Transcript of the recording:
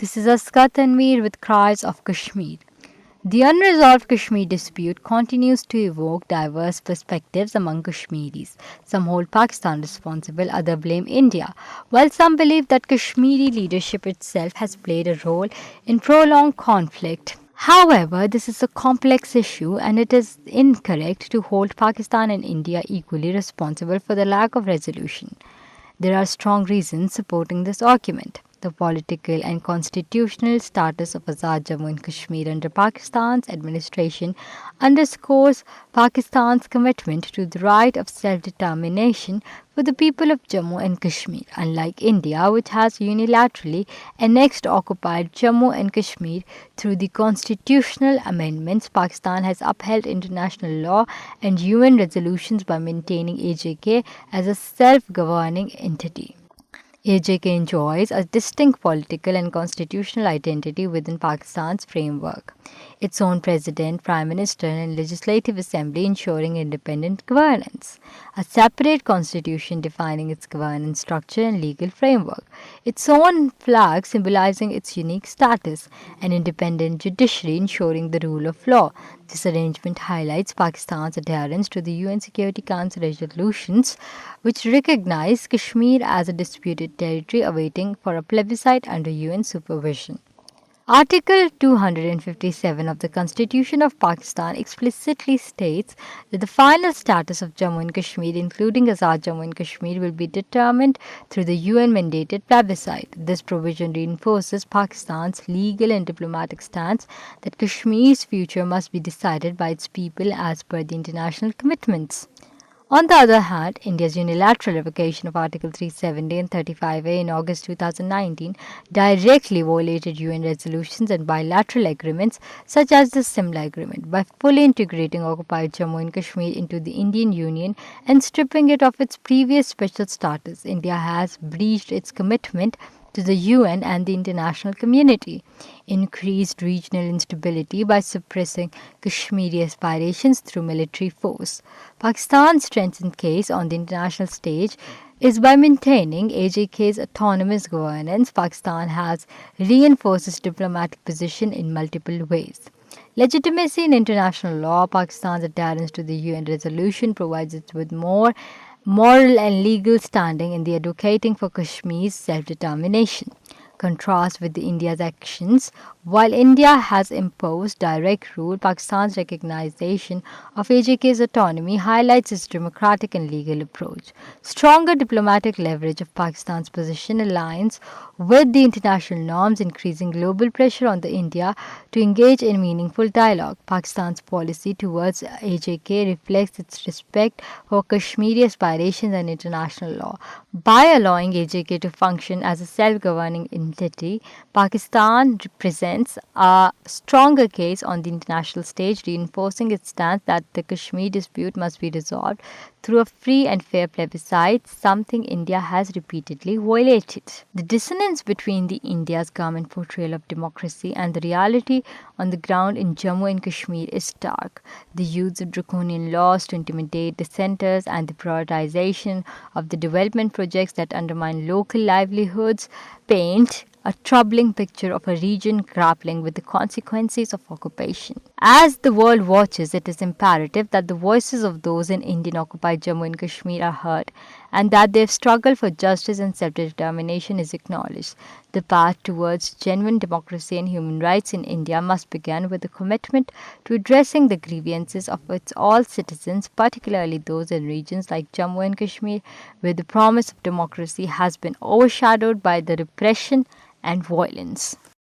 This is Askat Tanveer with Cries of Kashmir. The unresolved Kashmir dispute continues to evoke diverse perspectives among Kashmiris. Some hold Pakistan responsible, others blame India, while some believe that Kashmiri leadership itself has played a role in prolonged conflict. However, this is a complex issue and it is incorrect to hold Pakistan and India equally responsible for the lack of resolution. There are strong reasons supporting this argument. The political and constitutional status of Azad Jammu and Kashmir under Pakistan's administration underscores Pakistan's commitment to the right of self determination for the people of Jammu and Kashmir. Unlike India, which has unilaterally annexed occupied Jammu and Kashmir through the constitutional amendments, Pakistan has upheld international law and UN resolutions by maintaining AJK as a self governing entity. AJK enjoys a distinct political and constitutional identity within Pakistan's framework, its own president, prime minister, and legislative assembly ensuring independent governance, a separate constitution defining its governance structure and legal framework, its own flag symbolizing its unique status, an independent judiciary ensuring the rule of law. This arrangement highlights Pakistan's adherence to the UN Security Council resolutions, which recognize Kashmir as a disputed territory awaiting for a plebiscite under UN supervision. Article 257 of the Constitution of Pakistan explicitly states that the final status of Jammu and Kashmir, including Azad Jammu and Kashmir, will be determined through the UN-mandated plebiscite. This provision reinforces Pakistan's legal and diplomatic stance that Kashmir's future must be decided by its people as per the international commitments. On the other hand, India's unilateral revocation of Article 370 and 35A in August 2019 directly violated UN resolutions and bilateral agreements such as the Simla Agreement by fully integrating occupied Jammu and Kashmir into the Indian Union and stripping it of its previous special status. India has breached its commitment to the UN and the international community, increased regional instability by suppressing Kashmiri aspirations through military force. Pakistan's strengthened case on the international stage is by maintaining AJK's autonomous governance. Pakistan has reinforced its diplomatic position in multiple ways. Legitimacy in international law, Pakistan's adherence to the UN resolution provides it with more moral and legal standing in the advocating for Kashmir's self-determination. Contrast with India's actions, while India has imposed direct rule, Pakistan's recognition of AJK's autonomy highlights its democratic and legal approach. Stronger diplomatic leverage of Pakistan's position aligns with the international norms, increasing global pressure on the India to engage in meaningful dialogue. Pakistan's policy towards AJK reflects its respect for Kashmiri aspirations and international law. By allowing AJK to function as a self-governing entity, Pakistan represents a stronger case on the international stage, reinforcing its stance that the Kashmir dispute must be resolved through a free and fair plebiscite, something India has repeatedly violated. The dissonance between India's government portrayal of democracy and the reality on the ground in Jammu and Kashmir is stark. The use of draconian laws to intimidate dissenters and the prioritization of the development projects that undermine local livelihoods paint a troubling picture of a region grappling with the consequences of occupation. As the world watches, it is imperative that the voices of those in Indian occupied Jammu and Kashmir are heard and that their struggle for justice and self-determination is acknowledged. The path towards genuine democracy and human rights in India must begin with a commitment to addressing the grievances of its all citizens, particularly those in regions like Jammu and Kashmir, where the promise of democracy has been overshadowed by the repression and violence.